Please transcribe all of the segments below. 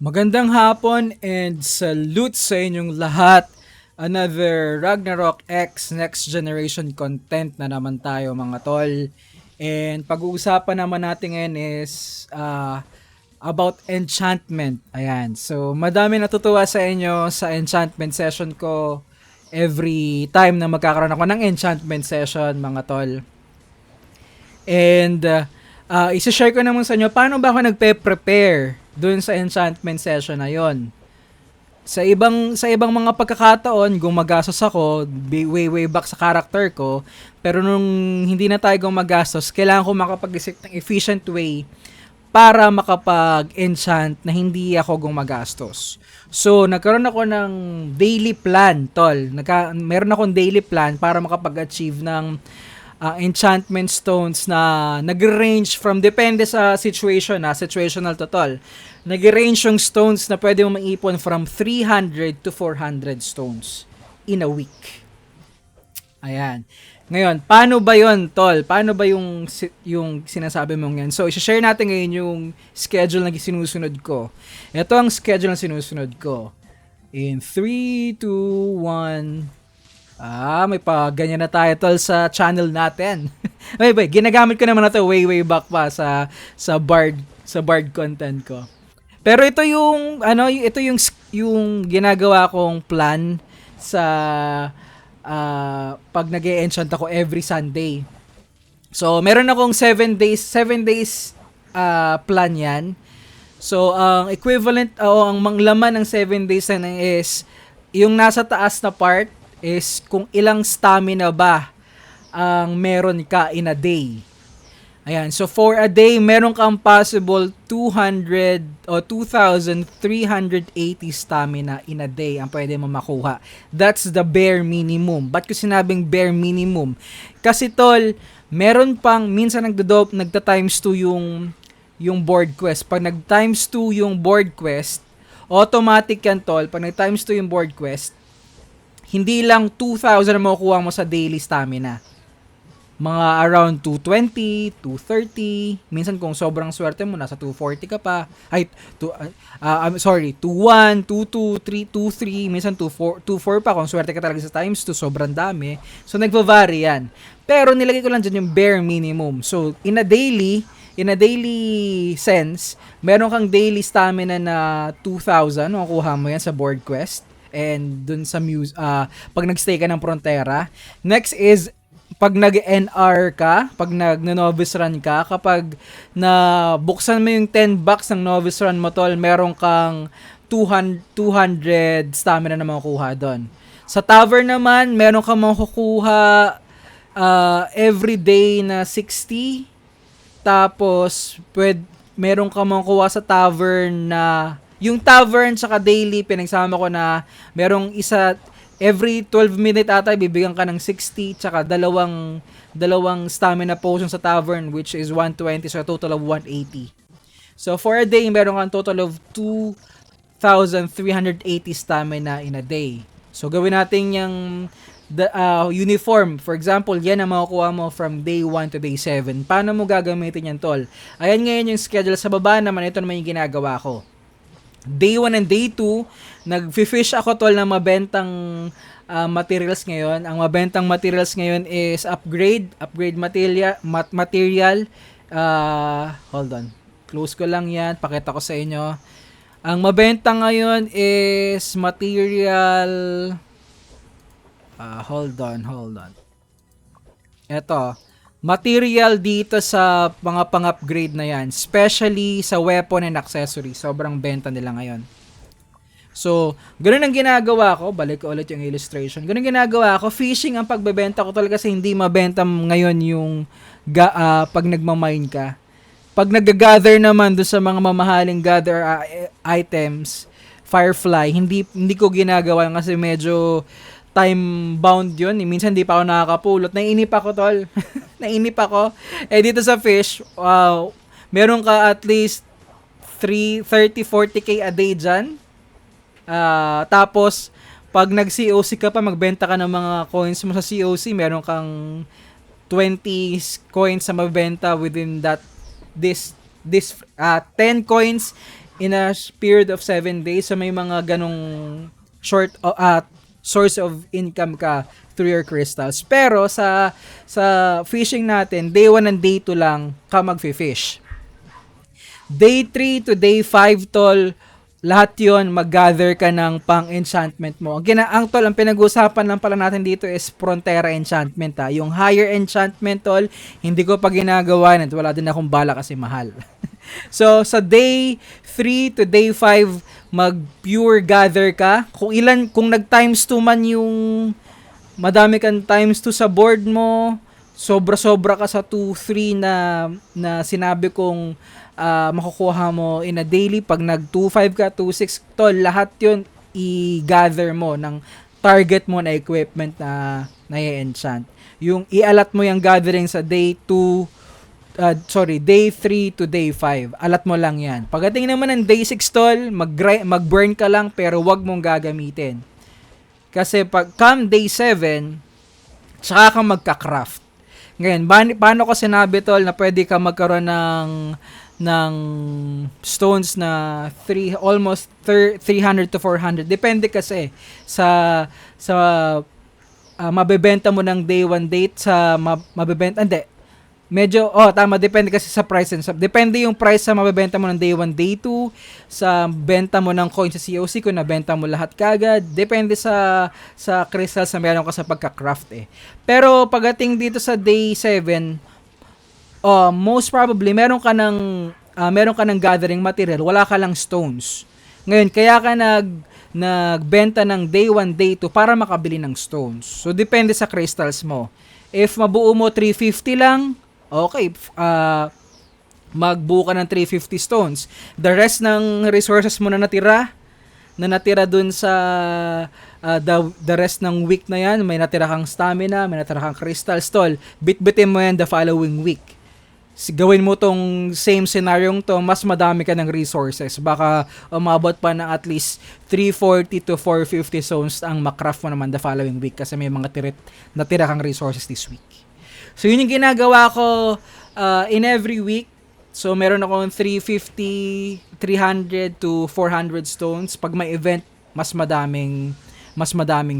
Magandang hapon and salute sa inyong lahat. Another Ragnarok X Next Generation content na naman tayo mga tol. And pag-uusapan naman natin ngayon is about enchantment. Ayan. So, madami natutuwa sa inyo sa enchantment session ko every time na magkakaroon ako ng enchantment session mga tol. And isa-share ko naman sa inyo paano ba ako nagpe-prepare dun sa enchantment session na yon. Sa ibang mga pagkakataon, gumagastos ako way back sa character ko, pero nung hindi na tayo gumagastos, kailangan ko makapag-isip ng efficient way para makapag-enchant na hindi ako gumagastos. So, nagkaroon ako ng daily plan, tol. Meron akong daily plan para makapag-achieve ng enchantment stones na nag-range from, depende sa situation, situational to tol. Nag-range yung stones na pwede mo maipon from 300 to 400 stones in a week. Ayan. Ngayon, paano ba yon tol? Paano ba yung sinasabi mong yan? So, i-share natin ngayon yung schedule na sinusunod ko. Ito ang schedule na sinusunod ko. In 3, 2, 1... may ganyan na tayo tol sa channel natin. Ginagamit ko naman na to way back pa sa Bard content ko. Pero ito yung ginagawa kong plan sa pag nag-e-enchant ako every Sunday. So, meron akong 7 days plan yan. So, ang equivalent o ang laman ng 7 days na is yung nasa taas na part is kung ilang stamina ba ang meron ka in a day. Ayan, so for a day, meron kang possible 200 o 2,380 stamina in a day ang pwede mo makuha. That's the bare minimum. Ba't ko sinabing bare minimum? Kasi tol, meron pang, minsan nagta times 2 yung board quest. Pag nag times 2 yung board quest, automatic yan tol. Pag nag times 2 yung board quest, hindi lang 2,000 na makukuha mo sa daily stamina. Mga around 220, 230. Minsan kung sobrang swerte mo, nasa 240 ka pa. Ay, 21, 22, 3, 23. Minsan 24 pa kung swerte ka talaga sa times 2. Sobrang dami. So, nagva-vary yan. Pero nilagay ko lang dyan yung bare minimum. So, in a daily sense, meron kang daily stamina na 2,000. Makukuha mo yan sa board quest. And dun sa pag nagstay ka ng Frontera. Next is pag nag-NR ka, pag nag-novice run ka, kapag buksan mo yung 10 bucks ng novice run mo tol, meron kang 200 stamina na makukuha doon. Sa tavern naman, meron kang makukuha every day na 60. Tapos meron kang makukuha sa tavern na yung tavern tsaka daily, pinagsama ko na merong every 12 minute ata, bibigyan ka ng 60 tsaka dalawang stamina potion sa tavern which is 120, so a total of 180. So for a day, meron kang total of 2,380 stamina in a day. So gawin natin yung uniform. For example, yan ang makukuha mo from day 1 to day 7. Paano mo gagamitin yan tol? Ayan ngayon yung schedule. Sa baba naman, ito naman yung ginagawa ko. Day 1 and day 2, nag-fish ako tol na mabentang materials ngayon. Ang mabentang materials ngayon is upgrade material. Hold on. Close ko lang yan. Pakita ko sa inyo. Ang mabenta ngayon is material. Hold on. Ito. Material dito sa mga pang-upgrade na yan, especially sa weapon and accessory, sobrang benta nila ngayon. So, ganun ang ginagawa ko. Balik ko ulit yung illustration. Ganun ginagawa ko. Fishing ang pagbebenta ko talaga kasi hindi mabenta ngayon yung pag nagmamine ka. Pag nag-gather naman doon sa mga mamahaling gather items, Firefly, hindi ko ginagawa kasi medyo time bound yun. Minsan di pa ako nakakapulot. Naiinip ako, tol. Nainip ako. Dito sa fish, meron ka at least 30, 40k a day dyan. Tapos, pag nag-COC ka pa, magbenta ka ng mga coins mo sa COC, meron kang 20 coins na mabenta within this 10 coins in a period of 7 days. So may mga ganong short source of income ka through your crystals. Pero sa fishing natin, day 1 and day 2 lang ka magfi-fish. Day 3 to day 5, tol, lahat yon mag-gather ka ng pang-enchantment mo. Ang tol, ang pinag-uusapan lang pala natin dito is Frontera enchantment ha. Yung higher enchantment, tol, hindi ko pa ginagawa at wala din akong bala kasi mahal. So, sa day 3 to day 5, mag-pure gather ka. Kung nag-times 2 man yung madami kang times 2 sa board mo, sobra-sobra ka sa 2-3 na sinabi kong makukuha mo in a daily. Pag nag 2-5 ka, 2-6, tol, lahat yun i-gather mo ng target mo na equipment na i-enchant. Yung i-alat mo yung gathering sa day 2, day 3 to day 5. Alat mo lang yan. Pagdating naman ng day 6, tol, mag-burn ka lang pero wag mong gagamitin. Kasi pag come day 7, tsaka ka magka-craft. Ngayon, paano ko sinabi, tol, na pwede ka magkaroon ng stones na almost 300 to 400. Depende kasi sa mabebenta mo ng day 1 date sa mabebenta, hindi. Medyo, tama, depende kasi sa price and depende yung price sa mabebenta mo ng day 1, day 2, sa benta mo ng coin sa COC, kung nabenta mo lahat kagad, depende sa crystals na meron ka sa pagka-craft eh. Pero pagdating dito sa day 7, most probably meron ka ng gathering material, wala ka lang stones. Ngayon, kaya ka nagbenta ng day 1, day 2 para makabili ng stones. So depende sa crystals mo. If mabuo mo 350 lang, okay, magbuo ka ng 350 stones. The rest ng resources mo na natira dun sa the rest ng week na yan, may natira kang stamina, may natira kang crystals, tol, bitbitin mo yan the following week. Gawin mo tong same scenario to, mas madami ka ng resources. Baka umabot pa ng at least 340 to 450 stones ang macraft mo naman the following week kasi may mga natira kang resources this week. So yun yung ginagawa ko in every week. So meron akong 350, 300 to 400 stones. Pag may event, mas madaming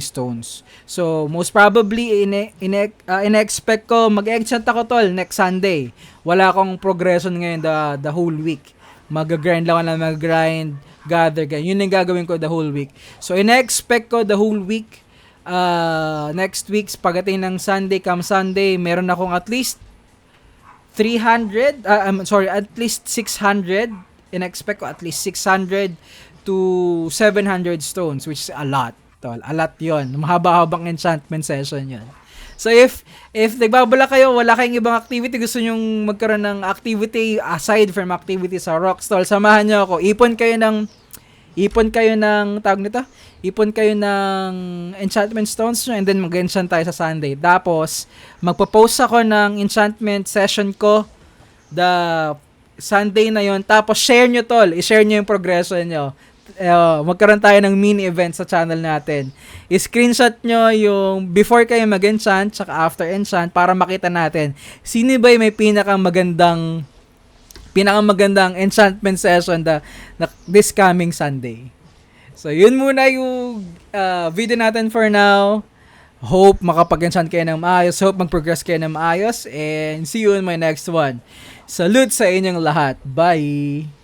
stones. So most probably in-expect ko mag-enchant ako, tol, next Sunday. Wala akong progression ngayon the whole week. Mag-grind lang ako na mag-grind, gather, ganyan. Yun yung gagawin ko the whole week. So in-expect ko the whole week. Next week, pagdating ng Sunday, come Sunday, meron akong at least at least 600. In-expect ko at least 600 to 700 stones, which is a lot, tol. A lot yun. Mahaba-habang enchantment session yun. So if nagbabala kayo, wala kayong ibang activity, gusto nyong magkaroon ng activity aside from activity sa Rocks, tol, samahan nyo ako. Ipon kayo ng enchantment stones nyo and then mag-enchant tayo sa Sunday. Tapos, magpo-post ako ng enchantment session ko the Sunday na yon. Tapos, share nyo, tol. I-share nyo yung progression nyo. Magkaroon tayo ng mini event sa channel natin. I-screenshot nyo yung before kayo mag-enchant tsaka after enchant para makita natin sino ba yung may pinakamagandang enchantment session this coming Sunday. So, yun muna yung video natin for now. Hope makapag-enchant kayo ng maayos. Hope mag-progress kayo ng maayos. And see you in my next one. Salute sa inyong lahat. Bye!